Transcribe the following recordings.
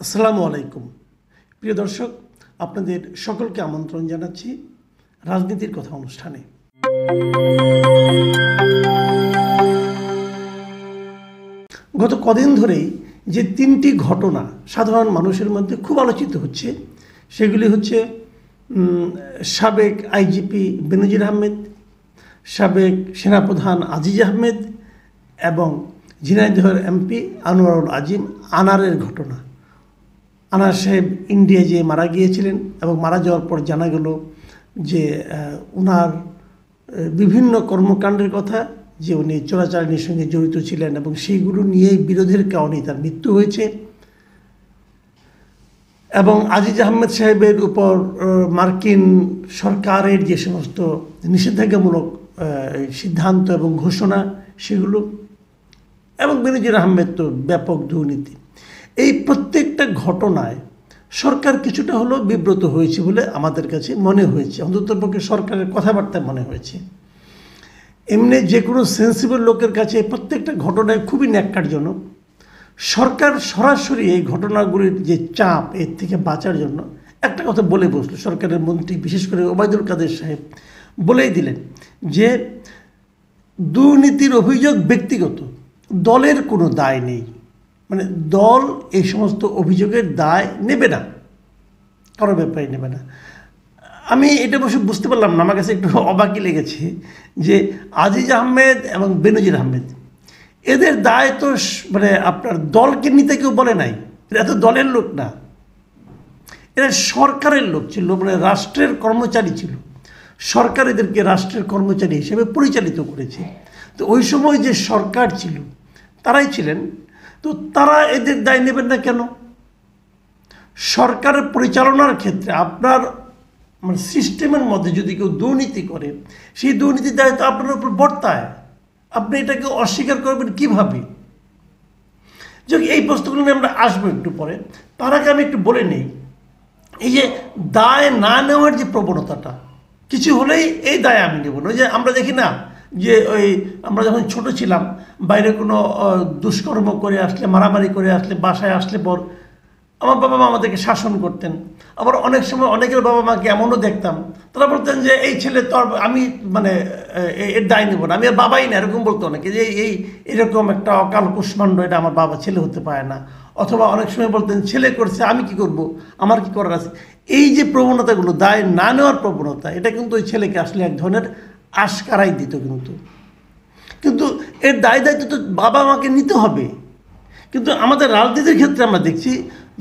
আসসালামু আলাইকুম প্রিয় দর্শক, আপনাদের সকলকে আমন্ত্রণ জানাচ্ছি রাজনীতির কথা অনুষ্ঠানে। গত কদিন ধরেই যে তিনটি ঘটনা সাধারণ মানুষের মধ্যে খুব আলোচিত হচ্ছে, সেগুলি হচ্ছে সাবেক আইজিপি বেনজির আহমেদ, সাবেক সেনাপ্রধান আজিজ আহমেদ এবং ঝিনাইদহের এমপি আনোয়ারুল আজিম আনারের ঘটনা। আনার সাহেব ইন্ডিয়া যেয়ে মারা গিয়েছিলেন এবং মারা যাওয়ার পর জানা গেল যে ওনার বিভিন্ন কর্মকাণ্ডের কথা, যে উনি চোরাচালানির সঙ্গে জড়িত ছিলেন এবং সেইগুলো নিয়েই বিরোধের কারণেই তার মৃত্যু হয়েছে। এবং আজিজ আহমেদ সাহেবের উপর মার্কিন সরকারের যে সমস্ত নিষেধাজ্ঞামূলক সিদ্ধান্ত এবং ঘোষণা সেগুলো, এবং বেনজির আহমেদ তো ব্যাপক দুর্নীতি। এই প্রত্যেকটা ঘটনায় সরকার কিছুটা হলেও বিব্রত হয়েছে বলে আমাদের কাছে মনে হয়েছে, অন্ততপক্ষে সরকারের কথাবার্তায় মনে হয়েছে। এমনি যে কোনো সেন্সিবল লোকের কাছে প্রত্যেকটা ঘটনায় খুবই ন্যাক্কারজনক। সরকার সরাসরি এই ঘটনাগুলির যে চাপ, এর থেকে বাঁচার জন্য একটা কথা বলে বসলো। সরকারের মন্ত্রী বিশেষ করে ওবায়দুল কাদের সাহেব বলেই দিলেন যে দুর্নীতির অভিযোগ ব্যক্তিগত, দলের কোনো দায় নেই, মানে দল এই সমস্ত অভিযোগের দায় নেবে না, কারো ব্যাপারে নেবে না। আমি এটা অবশ্য বুঝতে পারলাম না, আমার কাছে একটু অবাকই লেগেছে যে আজিজ আহমেদ এবং বেনজির আহমেদ এদের দায় তো মানে আপনার দলকে নিতে কেউ বলে নাই, এরা তো দলের লোক না, এরা সরকারের লোক ছিল, মানে রাষ্ট্রের কর্মচারী ছিল। সরকার এদেরকে রাষ্ট্রের কর্মচারী হিসেবে পরিচালিত করেছে। তো ওই সময় যে সরকার ছিল তারাই ছিলেন, তো তারা এদের দায় নেবেন না কেন? সরকারের পরিচালনার ক্ষেত্রে আপনার মানে সিস্টেমের মধ্যে যদি কেউ দুর্নীতি করে, সেই দুর্নীতির দায় তো আপনার উপর বর্তায়, আপনি এটাকে অস্বীকার করবেন কিভাবে? যদি এই প্রশ্নগুলো নিয়ে আমরা আসবো একটু পরে, তার আগে আমি একটু বলে নেই, এই যে দায় না নেওয়ার যে প্রবণতাটা, কিছু হলেই এই দায় আমি নেব না। ওই যে আমরা দেখি না যে ওই আমরা যখন ছোট ছিলাম, বাইরে কোনো দুষ্কর্ম করে আসলে, মারামারি করে আসলে, বাসায় আসলে পর আমার বাবা মা আমাদেরকে শাসন করতেন। আবার অনেক সময় অনেকের বাবা মাকে এমনও দেখতাম, তারা বলতেন যে এই ছেলে তো আমি মানে এর দায় নেব না, আমি আর বাবাই না, এরকম বলতো অনেকে, যে এরকম একটা অকাল কুষ্মাণ্ড, এটা আমার বাবা, ছেলে হতে পারে না। অথবা অনেক সময় বলতেন ছেলে করছে, আমি কি করব, আমার কি করার আছে। এই যে প্রবণতাগুলো, দায় না নেওয়ার প্রবণতা, এটা কিন্তু ওই ছেলেকে আসলে এক ধরনের আশকারাই দিত। কিন্তু এর দায় দায়িত্ব তো বাবা মাকে নিতে হবে। কিন্তু আমাদের রাজনীতির ক্ষেত্রে আমরা দেখছি,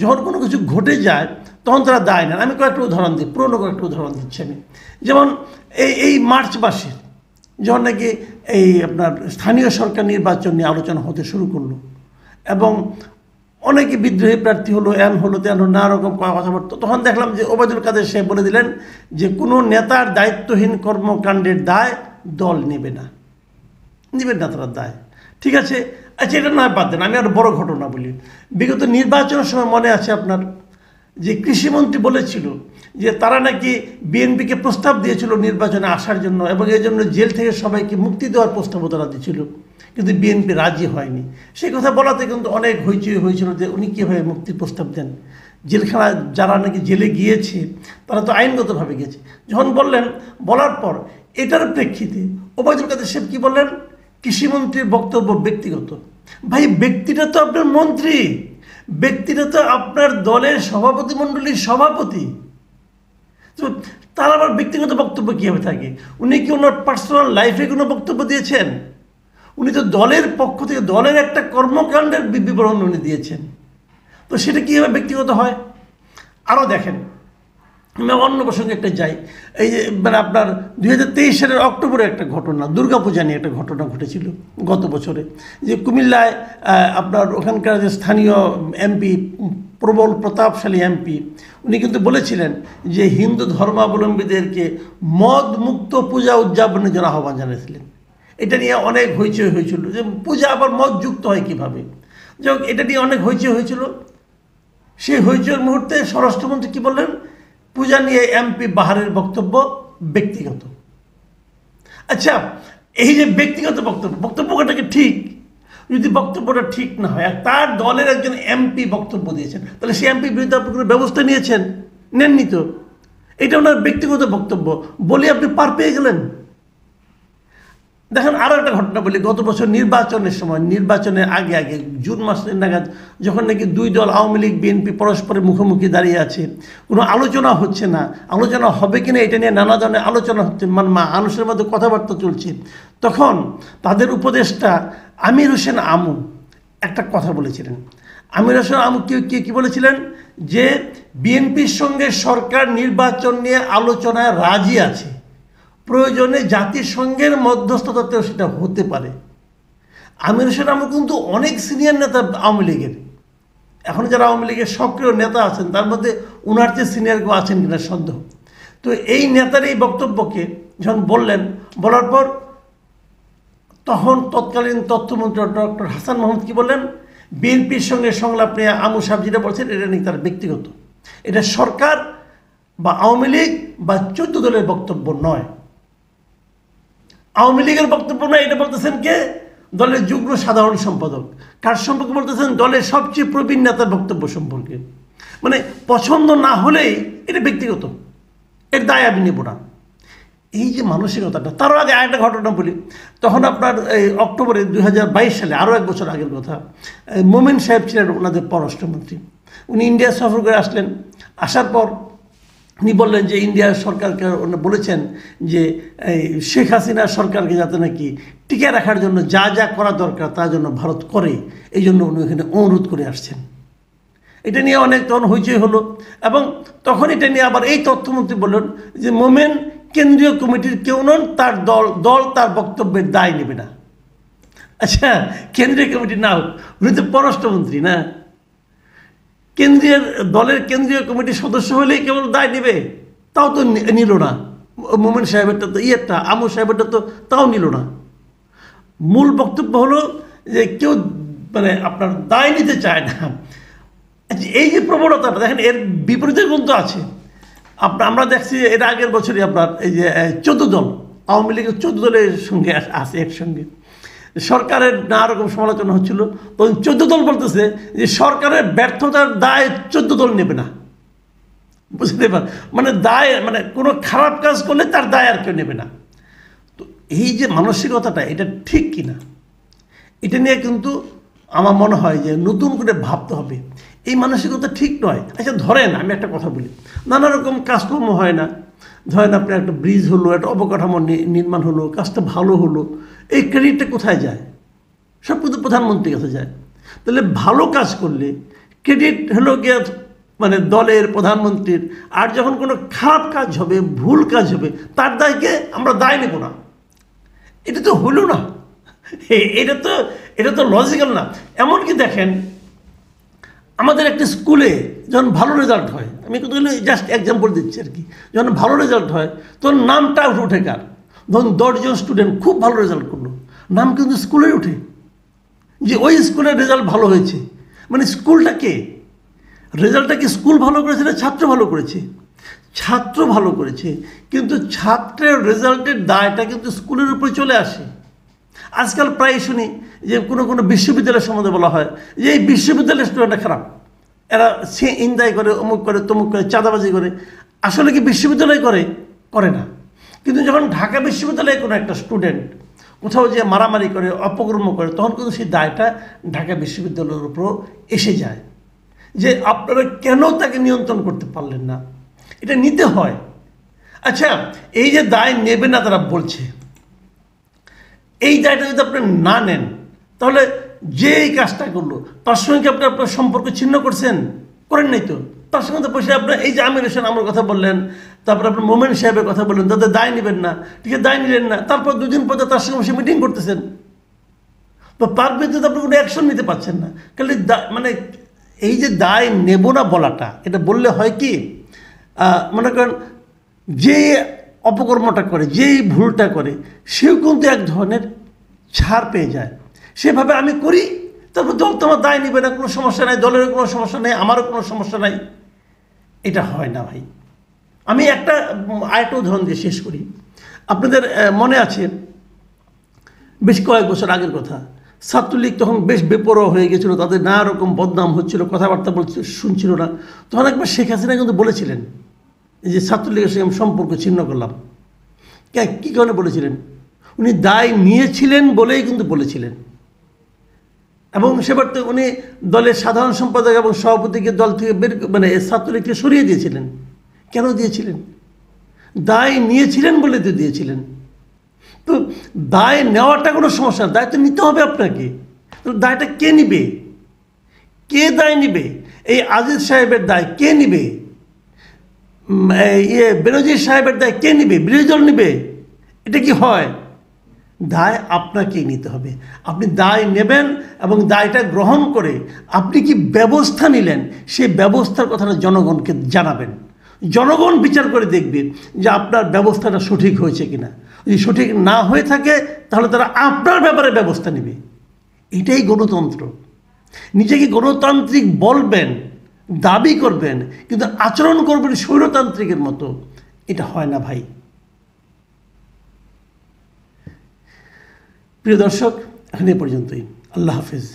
যখন কোনো কিছু ঘটে যায় তখন তারা দায় নেন। আমি কয়েকটা উদাহরণ দিই, পুরনো কয়েকটা উদাহরণ দিচ্ছি আমি। যেমন এই মার্চ মাসে যখন নাকি এই আপনার স্থানীয় সরকার নির্বাচন নিয়ে আলোচনা হতে শুরু করলো এবং অনেকে বিদ্রোহী প্রার্থী হলো, এন হলো, তেন হলো, নানা রকম কথাবার্তা, তখন দেখলাম যে ওবায়দুল কাদের সাহেব বলে দিলেন যে কোনো নেতার দায়িত্বহীন কর্মকাণ্ডের দায় দল নেবে না, তারা দায়। ঠিক আছে, আচ্ছা, এটা নয় বাদ দেন, আমি আরও বড় ঘটনা বলি। বিগত নির্বাচনের সময় মনে আছে আপনার যে কৃষিমন্ত্রী বলেছিল যে তারা নাকি বিএনপিকে প্রস্তাব দিয়েছিল নির্বাচনে আসার জন্য, এবং এই জন্য জেল থেকে সবাইকে মুক্তি দেওয়ার প্রস্তাবও তারা দিয়েছিল, কিন্তু বিএনপি রাজি হয়নি। সেই কথা বলাতে কিন্তু অনেক হইচই হয়েছিল যে উনি কীভাবে মুক্তির প্রস্তাব দেন। জেলখানা যারা নাকি জেলে গিয়েছে তারা তো আইনগতভাবে গেছে। যখন বলার পর এটার প্রেক্ষিতে ওবায়দুল কাদের সাহেব কী বললেন, কৃষিমন্ত্রীর বক্তব্য ব্যক্তিগত। ভাই, ব্যক্তিটা তো আপনার মন্ত্রী, ব্যক্তিটা তো আপনার দলের সভাপতি মণ্ডলীর সভাপতি, তো তার আবার ব্যক্তিগত বক্তব্য কীভাবে থাকে? উনি কি ওনার পার্সোনাল লাইফে কোনো বক্তব্য দিয়েছেন? উনি তো দলের পক্ষ থেকে দলের একটা কর্মকাণ্ডের বিবরণ উনি দিয়েছেন, তো সেটা কীভাবে ব্যক্তিগত হয়? আরও দেখেন, আমি অন্য প্রসঙ্গে একটা যাই। এই যে মানে আপনার 2023 সালের অক্টোবরে একটা ঘটনা, দুর্গাপূজা নিয়ে একটা ঘটনা ঘটেছিল গত বছরে, যে কুমিল্লায় আপনার ওখানকার যে স্থানীয় এমপি, প্রবল প্রতাপশালী এমপি, উনি কিন্তু বলেছিলেন যে হিন্দু ধর্মাবলম্বীদেরকে মদ মুক্ত পূজা উদযাপনের জন্য আহ্বান জানিয়েছিলেন। এটা নিয়ে অনেক হইচই হয়েছিল যে পূজা আবার মদ যুক্ত হয় কীভাবে। যাই হোক, এটা নিয়ে অনেক হইচই হয়েছিল। সেই হইচইয়ের মুহূর্তে স্বরাষ্ট্রমন্ত্রী কী বললেন, পূজা নিয়ে এমপি বাহারের বক্তব্য ব্যক্তিগত। আচ্ছা, এই যে ব্যক্তিগত বক্তব্যটাকে ঠিক, যদি বক্তব্যটা ঠিক না হয়, আর তার দলের একজন এমপি বক্তব্য দিয়েছেন, তাহলে সেই এমপির বিরুদ্ধে আপনি কোনো ব্যবস্থা নিয়েছেন? নেননি তো। এটা ওনার ব্যক্তিগত বক্তব্য বলে আপনি পার পেয়ে গেলেন। দেখেন আরও একটা ঘটনা বলি, গত বছর নির্বাচনের সময়, নির্বাচনের আগে আগে জুন মাসের নাগাদ, যখন নাকি দুই দল আওয়ামী লীগ বিএনপি পরস্পরের মুখোমুখি দাঁড়িয়ে আছে, কোনো আলোচনা হচ্ছে না, আলোচনা হবে কিনা এটা নিয়ে নানা ধরনের আলোচনা হচ্ছে, মানুষের মধ্যে কথাবার্তা চলছে, তখন তাদের উপদেষ্টা আমির হোসেন আমু একটা কথা বলেছিলেন। আমির হোসেন আমু কি বলেছিলেন? যে বিএনপির সঙ্গে সরকার নির্বাচন নিয়ে আলোচনায় রাজি আছে, প্রয়োজনে জাতিসংঘের মধ্যস্থতাতেও সেটা হতে পারে। আমির হোসেন আমু কিন্তু অনেক সিনিয়র নেতা আওয়ামী লীগের, এখন যারা আওয়ামী লীগের সক্রিয় নেতা আছেন তার মধ্যে ওনার চেয়ে সিনিয়র কেউ আছেন কিনা সন্দেহ। তো এই নেতার এই বক্তব্যকে যখন বললেন, বলার পর তখন তৎকালীন তথ্যমন্ত্রী ডক্টর হাসান মাহমুদ কি বললেন? বিএনপির সঙ্গে সংলাপ নিয়ে আমু সাহেব যেটা বলছেন এটা নাকি তার ব্যক্তিগত, এটা সরকার বা আওয়ামী লীগ বা 14 দলের বক্তব্য নয়। আওয়ামী লীগের বক্তব্য নয়, এটা বলতেছেন কে? দলের যুগ্ম সাধারণ সম্পাদক। কার সম্পর্কে বলতেছেন? দলের সবচেয়ে প্রবীণ নেতার বক্তব্য সম্পর্কে। মানে পছন্দ না হলেই এটা ব্যক্তিগত, এর দায় আমি নেব না। এই যে মানসিকতাটা। তারও আগে আরেকটা ঘটনা বলি, তখন আপনার এই অক্টোবরে 2022 সালে, আরও 1 বছর আগের কথা, মোমেন সাহেব ছিলেন ওনাদের পররাষ্ট্রমন্ত্রী। উনি ইন্ডিয়া সফর করে আসলেন। আসার পর উনি বললেন যে ইন্ডিয়ার সরকারকে বলেছেন যে শেখ হাসিনা সরকারকে যাতে নাকি টিকে রাখার জন্য যা যা করা দরকার তার জন্য ভারত করে, এই জন্য উনি এখানে অনুরোধ করে আসছেন। এটা নিয়ে অনেক তখন হইচই হলো, এবং তখন এটা নিয়ে আবার এই তথ্যমন্ত্রী বললেন যে মোমেন কেন্দ্রীয় কমিটির কেউ নন, তার দল তার বক্তব্যের দায় নেবে না। আচ্ছা, কেন্দ্রীয় কমিটি না হোক, উনি তো পররাষ্ট্রমন্ত্রী না, দলের কেন্দ্রীয় কমিটির সদস্য হলেই কেবল দায় নেবে, তাও তো নিল না। মোমেন সাহেবেরটা তো আমু সাহেবেরটা তো তাও নিল না। মূল বক্তব্য হলো যে কেউ মানে আপনার দায় নিতে চায় না। এই যে প্রবণতাটা দেখেন, এর বিপরীতে কিন্তু আছে। আমরা দেখছি এর আগের বছরই আপনার এই যে 14 দল আওয়ামী লীগের 14 দলের সঙ্গে আছে একসঙ্গে, সরকারের নানা রকম সমালোচনা হচ্ছিল, তখন 14 দল বলতেছে যে সরকারের ব্যর্থতার দায় 14 দল নেবে না। বুঝতে পার, মানে দায়, মানে কোনো খারাপ কাজ করলে তার দায় আর কেউ নেবে না। তো এই যে মানসিকতাটা, এটা ঠিক কিনা, এটা নিয়ে কিন্তু আমার মনে হয় যে নতুন করে ভাবতে হবে। এই মানসিকতা ঠিক নয়। আচ্ছা ধরেন আমি একটা কথা বলি, নানা রকম কাজকর্ম হয় না, ধরেন আপনার একটা ব্রিজ হলো, একটা অবকাঠামো নির্মাণ হলো, কাজটা ভালো হলো, এই ক্রেডিটটা কোথায় যায়? সব কিন্তু প্রধানমন্ত্রীর কাছে যায়। তাহলে ভালো কাজ করলে ক্রেডিট হলো গিয়ে মানে দলের, প্রধানমন্ত্রীর, আর যখন কোনো খারাপ কাজ হবে, ভুল কাজ হবে, তার দায়কে আমরা দায় নেব না। এটা তো হলো না, এটা তো লজিক্যাল না। এমনকি দেখেন আমাদের একটা স্কুলে যখন ভালো রেজাল্ট হয়, আমি কিন্তু জাস্ট এক্সাম্পল দিচ্ছি আর কি, যখন ভালো রেজাল্ট হয় তখন নামটা উঠে কার? ধরুন 10 জন স্টুডেন্ট খুব ভালো রেজাল্ট করলো, নাম কিন্তু স্কুলে উঠে যে ওই স্কুলের রেজাল্ট ভালো হয়েছে। মানে স্কুলটা কে? রেজাল্টটা কি স্কুল ভালো করেছে না ছাত্র ভালো করেছে? ছাত্র ভালো করেছে, কিন্তু ছাত্রের রেজাল্টের দায়টা কিন্তু স্কুলের উপরে চলে আসে। আজকাল প্রায় শুনি যে কোনো বিশ্ববিদ্যালয়ের সম্বন্ধে বলা হয় যে এই বিশ্ববিদ্যালয়ের স্টুডেন্টটা খারাপ, এরা সে ইন্দায় করে, অমুক করে, তমুক করে, চাঁদাবাজি করে। আসলে কি বিশ্ববিদ্যালয় করে না। কিন্তু যখন ঢাকা বিশ্ববিদ্যালয়ে কোনো একটা স্টুডেন্ট কোথাও যে মারামারি করে, অপকর্ম করে, তখন কিন্তু সেই দায়টা ঢাকা বিশ্ববিদ্যালয়ের উপরও এসে যায় যে আপনারা কেন তাকে নিয়ন্ত্রণ করতে পারলেন না, এটা নিতে হয়। আচ্ছা, এই যে দায় নেবে না তারা বলছে, এই দায়টা যদি আপনি না নেন তাহলে যে এই কাজটা করলো তার সঙ্গে আপনি আপনার সম্পর্ক ছিন্ন করেন নাই তো। তার সঙ্গে তো বসে আপনার এই যে আমির হোসেন আমার কথা বললেন, তারপরে আপনার মোমেন সাহেবের কথা বললেন, তাদের দায় নেবেন না, ঠিক আছে, দায় নিলেন না, তারপর 2 দিন পরে তার সঙ্গে বসে মিটিং করতেছেন, তো তার বিরুদ্ধে আপনি কোনো অ্যাকশন নিতে পারছেন না। খালি মানে এই যে দায় নেব না বলাটা, এটা বললে হয় কি, মনে করেন যে অপকর্মটা করে, যেই ভুলটা করে, সেও কিন্তু এক ধরনের ছাড় পেয়ে যায়। সেভাবে আমি করি, তারপর দল তোমার দায় নেবে না, কোনো সমস্যা নাই, দলেরও কোনো সমস্যা নেই, আমারও কোনো সমস্যা নাই। এটা হয় না ভাই। আমি আরেকটা উদাহরণ দিয়ে শেষ করি। আপনাদের মনে আছে বেশ কয়েক বছর আগের কথা, ছাত্রলীগ তখন বেশ বেপরোয়া হয়ে গেছিল, তাদের নানা রকম বদনাম হচ্ছিল, কথাবার্তা বলছিল, শুনছিল না। তখন একবার শেখ হাসিনা কিন্তু বলেছিলেন যে ছাত্রলীগের সঙ্গে আমি সম্পর্ক ছিন্ন করলাম। কী কারণে বলেছিলেন? উনি দায় নিয়েছিলেন বলেই কিন্তু বলেছিলেন। এবং সেবার তো উনি দলের সাধারণ সম্পাদক এবং সভাপতিকে দল থেকে ছাত্রলীগকে সরিয়ে দিয়েছিলেন। কেন দিয়েছিলেন? দায় নিয়েছিলেন বলে তো দিয়েছিলেন। তো দায় নেওয়াটা কোনো সমস্যা না, দায় তো নিতে হবে আপনাকে। তো দায়টা কে নিবে? কে দায় নিবে? এই আজিজ সাহেবের দায় কে নিবে? বেনজির সাহেবের দায় কে নিবে? বিরোধী দল নিবে? এটা কি হয়? দায় আপনাকেই নিতে হবে। আপনি দায় নেবেন এবং দায়টা গ্রহণ করে আপনি কি ব্যবস্থা নিলেন সেই ব্যবস্থার কথাটা জনগণকে জানাবেন। জনগণ বিচার করে দেখবে যে আপনার ব্যবস্থাটা সঠিক হয়েছে কিনা। যদি সঠিক না হয়ে থাকে তাহলে তারা আপনার ব্যাপারে ব্যবস্থা নেবে। এটাই গণতন্ত্র। নিজেকে গণতান্ত্রিক বলবেন, দাবি করবেন, কিন্তু আচরণ করবেন স্বৈরতান্ত্রিকের মতো। এটা হয় না ভাই। প্রিয় দর্শক, এখন এ পর্যন্তই। আল্লাহ হাফেজ।